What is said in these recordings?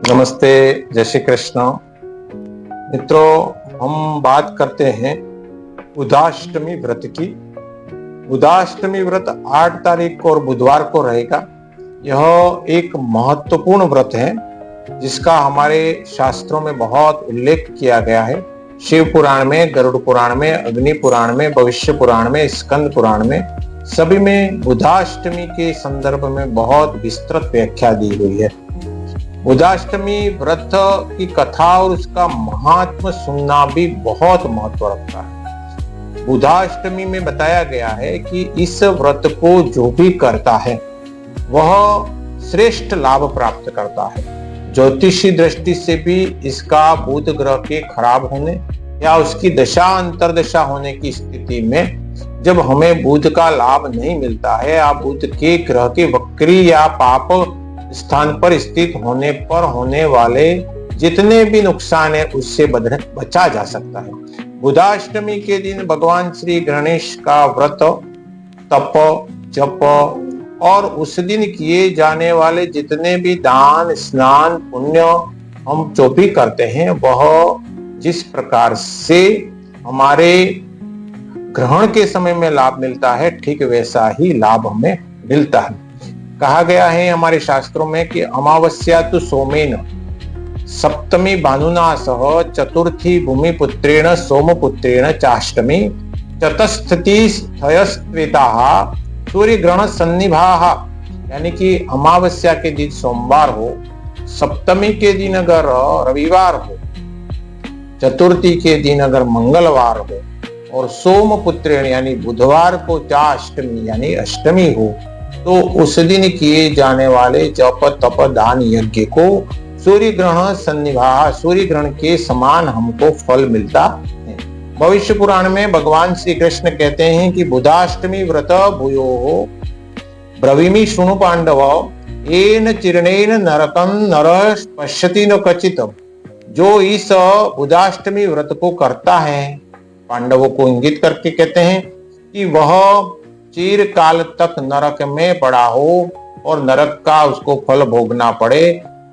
नमस्ते, जय श्री कृष्ण। मित्रों, हम बात करते हैं बुधाष्टमी व्रत की। बुधाष्टमी व्रत 8 तारीख को और बुधवार को रहेगा। यह एक महत्वपूर्ण व्रत है जिसका हमारे शास्त्रों में बहुत उल्लेख किया गया है। शिव पुराण में, गरुड़ पुराण में, अग्नि पुराण में, भविष्य पुराण में, स्कंद पुराण में, सभी में बुधाष्टमी के संदर्भ में बहुत विस्तृत व्याख्या दी हुई है। बुधाष्टमी व्रत की कथा और उसका महात्म सुनना भी बहुत महत्व रखता है। बुधाष्टमी में बताया गया है कि इस व्रत को जो भी करता है वह श्रेष्ठ लाभ प्राप्त करता है। ज्योतिषी दृष्टि से भी इसका बुध ग्रह के खराब होने या उसकी दशा अंतरदशा होने की स्थिति में जब हमें बुध का लाभ नहीं मिलता है या बुध के ग्रह के वक्री या पाप स्थान पर स्थित होने पर होने वाले जितने भी नुकसान है उससे बचा जा सकता है। बुधाष्टमी के दिन भगवान श्री गणेश का व्रत, तप, जप और उस दिन किए जाने वाले जितने भी दान, स्नान, पुण्य हम जो भी करते हैं वह जिस प्रकार से हमारे ग्रहण के समय में लाभ मिलता है ठीक वैसा ही लाभ हमें मिलता है। कहा गया है हमारे शास्त्रों में कि अमावस्या तो सोमेन, सप्तमी भानुना सह, चतुर्थी भूमिपुत्रेण सोमपुत्रेण चाष्टमी, चतुस्थति स्थयस्त्वेताः सूर्य ग्रहण सन्निभाः। यानी कि अमावस्या के दिन सोमवार हो, सप्तमी के दिन अगर रविवार हो, चतुर्थी के दिन अगर मंगलवार हो और सोमपुत्रेण यानी बुधवार को चाष्टमी यानी अष्टमी हो तो उस दिन किए जाने वाले जप, तप, दान, यज्ञ को सूर्य ग्रहण सन्निभाः, सूर्य ग्रहण के समान हमको फल मिलता है। भविष्य पुराण में भगवान श्री कृष्ण कहते हैं कि बुधाष्टमी व्रत भूयो ब्रवीमि शृणु पांडव येन चिरणेन नरकं नरः पश्यति न कचित्। जो इस बुधाष्टमी व्रत को करता है, पांडवों को इंगित करके कहते हैं कि वह चिर काल तक नरक में पड़ा हो और नरक का उसको फल भोगना पड़े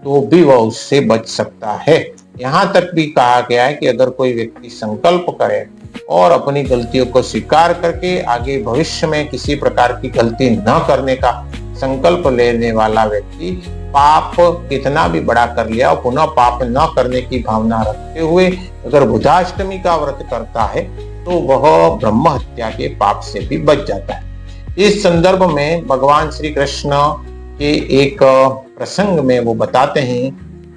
तो भी वह उससे बच सकता है। यहाँ तक भी कहा गया है कि अगर कोई व्यक्ति संकल्प करे और अपनी गलतियों को स्वीकार करके आगे भविष्य में किसी प्रकार की गलती न करने का संकल्प लेने वाला व्यक्ति पाप कितना भी बड़ा कर लिया और पुनः पाप न करने की भावना रखते हुए अगर बुधाष्टमी का व्रत करता है तो वह ब्रह्म हत्या के पाप से भी बच जाता है। इस संदर्भ में भगवान श्री कृष्ण के एक प्रसंग में वो बताते हैं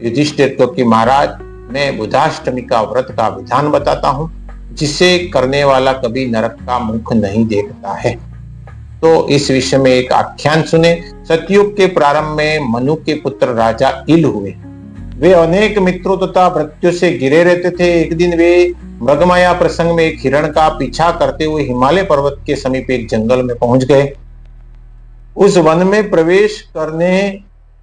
युधिष्ठिर को कि महाराज, मैं बुधाष्टमी का व्रत का विधान बताता हूँ जिसे करने वाला कभी नरक का मुख नहीं देखता है। तो इस विषय में एक आख्यान सुने। सतयुग के प्रारंभ में मनु के पुत्र राजा इल हुए। वे अनेक मित्रों तथा मृत्यु से घिरे रहते थे। एक दिन वे मृगमाया प्रसंग में एक हिरण का पीछा करते हुए हिमालय पर्वत के समीप एक जंगल में पहुंच गए। उस वन में प्रवेश करने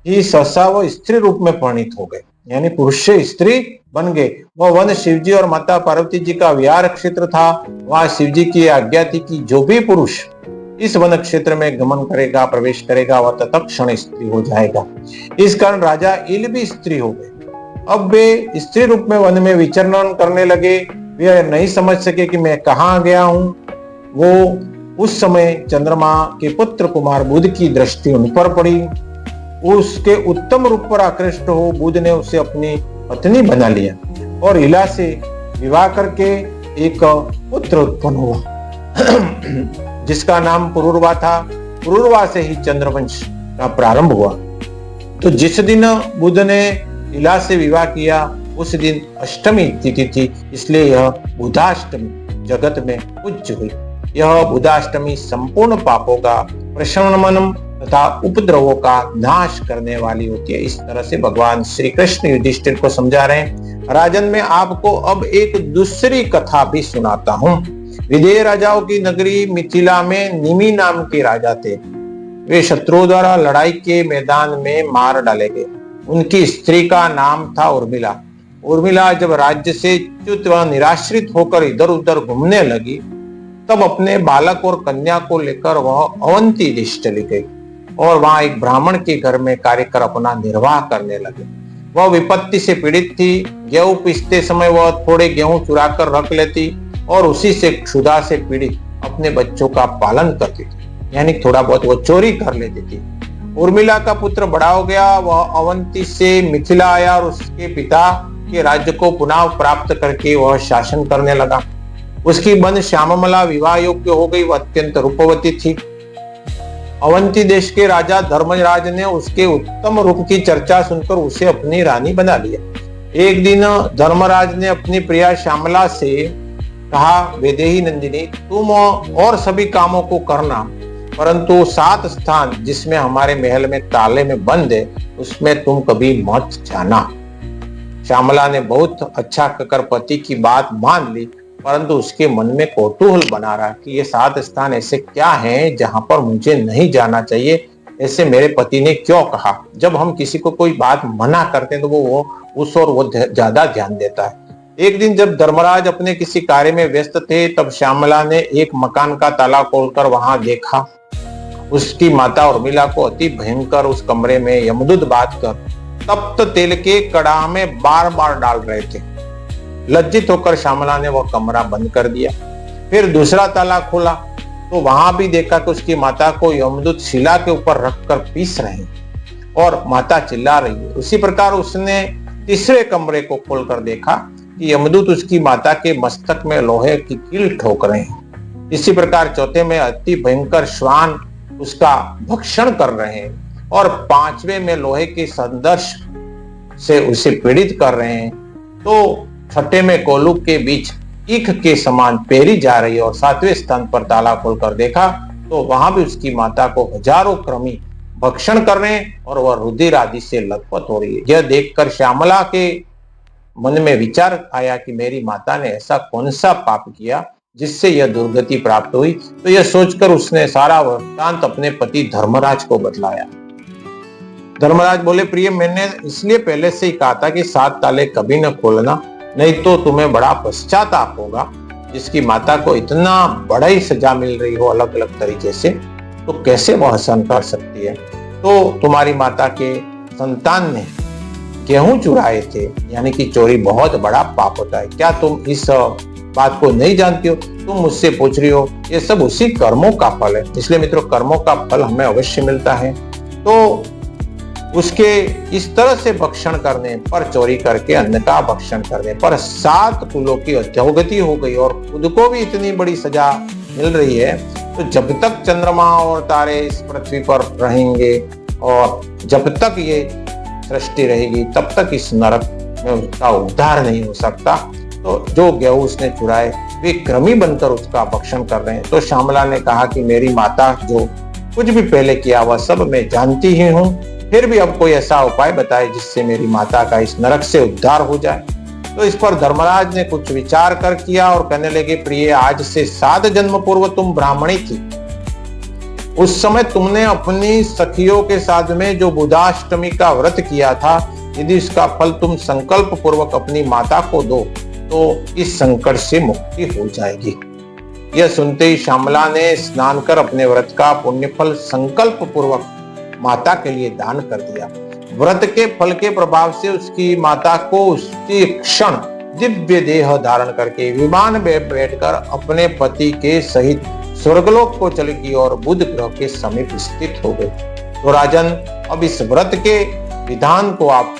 ही सहसा वह स्त्री रूप में परिणित हो गए, यानी पुरुष से स्त्री बन गए। वह वन शिवजी और माता पार्वती जी का विहार क्षेत्र था। वहां शिवजी की आज्ञा थी कि जो भी पुरुष इस वन क्षेत्र में गमन करेगा, प्रवेश करेगा, वह तत्क्षण स्त्री हो जाएगा। इस कारण राजा इल भी स्त्री हो गए। अब वे स्त्री रूप में वन में विचरण करने लगे। वे नहीं समझ सके कि मैं कहाँ गया हूं। वो उस समय चंद्रमा के पुत्र कुमार बुध की दृष्टि उन पर पड़ी। उसके उत्तम रूप पर आकृष्ट हो बुध ने उसे अपनी पत्नी बना लिया और इला से विवाह करके एक पुत्र उत्पन्न हुआ जिसका नाम पुरुरवा था। पुरुरवा से ही चंद्रवंश का प्रारंभ हुआ। तो जिस दिन बुध ने इला से विवाह किया उस दिन अष्टमी तिथि थी, इसलिए यह बुधाष्टमी जगत में पूज्य हुई। यह बुधाष्टमी संपूर्ण पापों का प्रशमनम तथा उपद्रवों का नाश करने वाली होती है। इस तरह से भगवान श्री कृष्ण युधिष्ठिर को समझा रहे हैं। राजन, मैं आपको अब एक दूसरी कथा भी सुनाता हूँ। विदेह राजाओं की नगरी मिथिला में निमि नाम के राजा थे। वे शत्रुओं द्वारा लड़ाई के मैदान में मार डाले गए। उनकी स्त्री का नाम था उर्मिला। उर्मिला जब राज्य से च्युत व निराश्रित होकर इधर उधर घूमने लगी तब अपने बालक और कन्या को लेकर वह अवंती देश चली गई और वहां एक ब्राह्मण के घर में कार्य कर अपना निर्वाह करने लगे। वह विपत्ति से पीड़ित थी। गेहूं पीसते समय वह थोड़े गेहूं चुरा कर रख लेती और उसी से क्षुधा से पीड़ित अपने बच्चों का पालन करती थी, यानी थोड़ा बहुत वो चोरी कर लेती थी। उर्मिला का पुत्र बड़ा हो गया, वह अवंती से मिथिला आया और उसके पिता के राज्य को पुनः प्राप्त करके वह शासन करने लगा। उसकी बहन श्यामला विवाह योग्य हो गई, वह अत्यंत रूपवती थी। अवंती देश के राजा धर्मराज ने उसके उत्तम रूप की चर्चा सुनकर उसे अपनी रानी बना लिया। एक दिन धर्मराज ने अपनी प्रिया श्यामला से कहा, वैदेही नंदिनी, तुम और सभी कामों को करना, परंतु 7 स्थान जिसमें हमारे महल में ताले में बंद है उसमें तुम कभी मत जाना। श्यामला ने बहुत अच्छा कहकर पति की बात मान ली, परंतु उसके मन में कौतूहल बना रहा कि ये 7 स्थान ऐसे क्या हैं जहां पर मुझे नहीं जाना चाहिए, ऐसे मेरे पति ने क्यों कहा। जब हम किसी को कोई बात मना करते हैं तो वो उस और वो ज्यादा ध्यान देता है। एक दिन जब धर्मराज अपने किसी कार्य में व्यस्त थे, तब श्यामला ने एक मकान का ताला खोलकर वहां देखा। उसकी माता उर्मिला को अति भयंकर उस कमरे में यमदूत बांध कर तप्त तेल के कड़ाह में बार बार डाल रहे थे। लज्जित होकर श्यामला ने वह कमरा बंद कर दिया। फिर दूसरा ताला खोला तो वहां भी देखा कि उसकी माता को यमदूत शिला के ऊपर रखकर पीस रहे हैं और माता चिल्ला रही है। उसी प्रकार उसने तीसरे कमरे को खोलकर देखा कि यमदूत उसकी माता के मस्तक में लोहे की कील ठोक रहे हैं। इसी प्रकार चौथे में अति भयंकर श्वान उसका भक्षण कर रहे हैं और 5वें में लोहे के संदर्श से उसे पीड़ित कर रहे हैं। तो 6ठे में कोलूक के बीच ईख के समान पेरी जा रही है और 7वें स्थान पर ताला खोलकर देखा तो वहां भी उसकी माता को हजारों कृमि भक्षण कर रहे हैं और वह रुधिर आदि से लथपथ हो रही है। यह देखकर श्यामला के मन में विचार आया कि मेरी माता ने ऐसा कौन सा पाप किया जिससे यह दुर्गति प्राप्त हुई। तो यह सोचकर उसने सारा वृत्तांत अपने पति धर्मराज को बतलाया। धर्मराज बोले, प्रिय, मैंने इसलिए पहले से ही कहा था कि 7 ताले कभी न खोलना, नहीं तो तुम्हें बड़ा पश्चाताप होगा। जिसकी माता को इतना बड़ा ही सजा मिल रही हो अलग अलग तरीके से, तो कैसे वह सहन कर सकती है। तो तुम्हारी माता के संतान ने गेहूं चुराए थे, यानी कि चोरी बहुत बड़ा पाप होता है। क्या तुम इस बात को नहीं जानती हो? तुम मुझसे पूछ रही हो, ये सब उसी कर्मों का फल है। इसलिए मित्रों, कर्मों का फल हमें अवश्य मिलता है। तो उसके इस तरह से भक्षण करने पर, चोरी करके अन्न का भक्षण करने पर 7 कुलों की अधोगति हो गई और खुद को भी इतनी बड़ी सजा मिल रही है। तो जब तक चंद्रमा और तारे इस पृथ्वी पर रहेंगे और जब तक ये सृष्टि रहेगी, तब तक इस नरक में उसका उद्धार नहीं हो सकता। तो जो गेहूं उसने चुराए वे कृमि बनकर उसका भक्षण कर रहे हैं। तो श्यामला ने कहा कि मेरी माता जो कुछ भी पहले किया वह सब मैं जानती ही हूँ, फिर भी अब कोई ऐसा उपाय बताए जिससे मेरी माता का इस नरक से उद्धार हो जाए। तो इस पर धर्मराज ने कुछ विचार कर किया और कहने लगे, प्रिय, आज से 7 जन्म पूर्व तुम ब्राह्मणी थी। उस समय तुमने अपनी सखियों के साथ में जो बुधाष्टमी का व्रत किया था, यदि इसका फल तुम संकल्प पूर्वक अपनी माता को दो तो इस संकट से मुक्ति हो जाएगी। यह सुनते ही श्यामला ने स्नान कर अपने व्रत का पुण्य फल संकल्प पूर्वक माता के लिए दान कर दिया। व्रत के फल के प्रभाव से उसकी माता को उसी क्षण दिव्य देह धारण करके विमान में बैठकर अपने पति के सहित स्वर्गलोक को चली गई और बुध ग्रह के समीप स्थित हो गई। तो राजन, अब इस व्रत के विधान को आप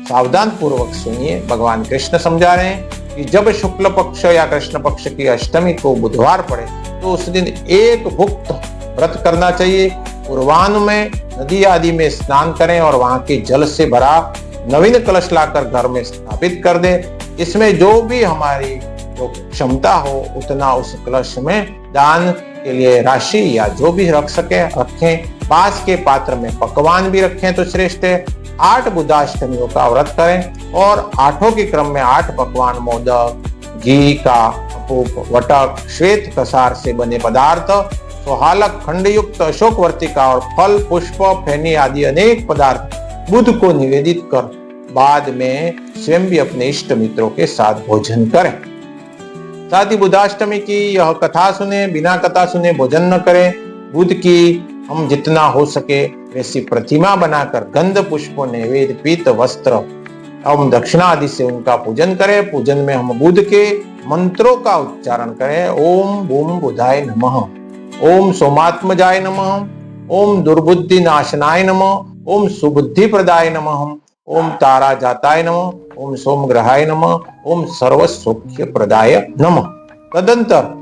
सावधान पूर्वक सुनिए। भगवान कृष्ण समझा रहे हैं कि जब शुक्ल पक्ष या कृष्ण पक्ष की अष्टमी को बुधवार पड़े तो उस दिन एक भुक्त व्रत करना चाहिए। पूर्वाह्न में नदी आदि में स्नान करें और वहां के जल से भरा नवीन कलश लाकर घर में स्थापित कर दें। इसमें जो भी हमारी जो क्षमता हो उतना उस कलश में दान के लिए राशि या जो भी रख सके रखें। पास के पात्र में पकवान भी रखें तो श्रेष्ठ है। 8 बुधाष्टमियों का व्रत करें और 8 के क्रम में 8 पकवान, मोदक, घी का वटक, श्वेत कसार से बने पदार्थ, सुहालक, खंड युक्त अशोक वर्तिका और फल, पुष्प, फैनी आदि अनेक पदार्थ बुध को निवेदित कर बाद में स्वयं भी अपने इष्ट मित्रों के साथ भोजन करें। साथ ही बुधाष्टमी की यह कथा सुने, बिना कथा सुने भोजन न करें। बुध की हम जितना हो सके वैसी प्रतिमा बनाकर गंध, पुष्प, नैवेद्य, पीत, वस्त्र हम दक्षिणा आदि से उनका पूजन करें। पूजन में हम बुध के मंत्रों का उच्चारण करें। ओम बूम बुधाय नमः, ओम सोमात्मजाय नमः, ओम दुर्बुद्धि नाशनाय नमः, ओम सुबुद्धि प्रदाय नमः, ओम तारा जाताय नमः, ओम सोम ग्रहाय नमः, ओम सर्व सौख्य प्रदाय नमः। तदंतर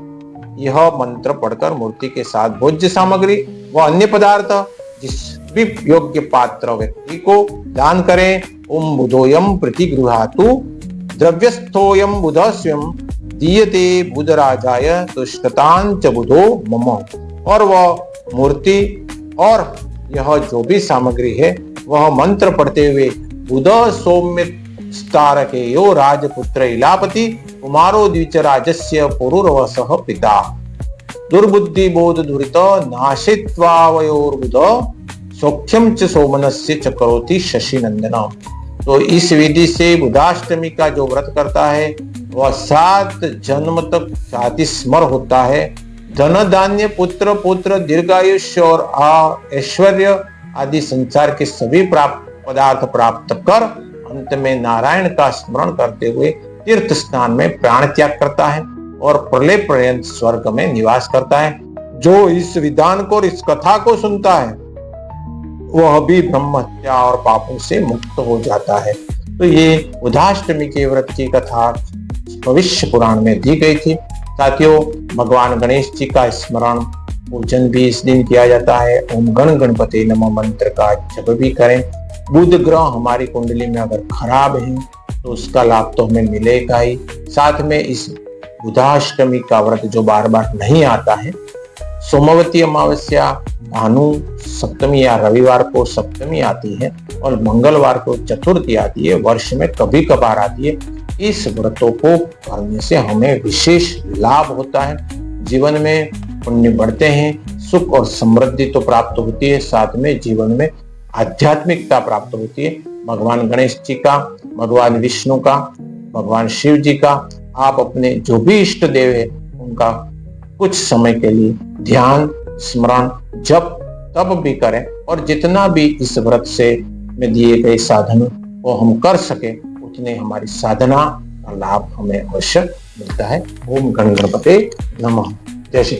यह मंत्र पढ़कर मूर्ति के साथ भोज्य सामग्री व अन्य पदार्थ जिस भी योग्य पात्र व्यक्ति को दान करें। ओम बुधोयम प्रतिगृहातु द्रव्यस्थोयम बुध स्वयं दीयते बुधराजाय तुष्टतांच बुधो मम। और वह मूर्ति और यह जो भी सामग्री है वह मंत्र पढ़ते हुए बुध सौम्य स्तारकेयो राजपुत्र इलापति कुमारो द्विचराजस्य पुरुरवसः पिता दुर्बुद्धि बोध दुरित नाशित्वावयोर्बुध सौख्यम च सोमनस्य च करोति शशि नंदन। तो इस विधि से बुधाष्टमी का जो व्रत करता है वह 7 जन्म तक शातिस्मर होता है। धन धान्य पुत्र पुत्र दीर्घायुष्य और ऐश्वर्य आदि संसार के सभी पदार्थ प्राप्त कर अंत में नारायण का स्मरण करते हुए तीर्थ स्नान में प्राण त्याग करता है और प्रलय पर्यंत स्वर्ग में निवास करता है। जो इस विधान को और इस कथा को सुनता है वह भी ब्रह्म हत्या और पापों से मुक्त हो जाता है। तो ये बुधाष्टमी के व्रत की कथा भविष्य पुराण में दी गई थी। साथियों, भगवान गणेश जी का स्मरण पूजन भी इस दिन किया जाता है। ओम गण गणपति नमः मंत्र का जप भी करें। बुध ग्रह हमारी कुंडली में अगर खराब है तो उसका लाभ तो हमें मिलेगा ही। साथ में इस बुधाष्टमी का व्रत जो बार बार नहीं आता है, सोमवती अमावस्या, भानु सप्तमी या रविवार को सप्तमी आती है और मंगलवार को चतुर्थी आती है, वर्ष में कभी कभार आती है, इस व्रतों को करने से हमें विशेष लाभ होता है। जीवन में पुण्य बढ़ते हैं, सुख और समृद्धि तो प्राप्त होती है, साथ में जीवन में आध्यात्मिकता प्राप्त होती है। भगवान गणेश जी का, भगवान विष्णु का, भगवान शिव जी का आप अपने जो भी इष्ट देव है उनका कुछ समय के लिए ध्यान, स्मरण, जप तब भी करें और जितना भी इस व्रत से में दिए गए साधन वो हम कर सके उतने हमारी साधना का लाभ हमें अवश्य मिलता है। ओम गण गणपते नमः। जय श्री कृष्ण।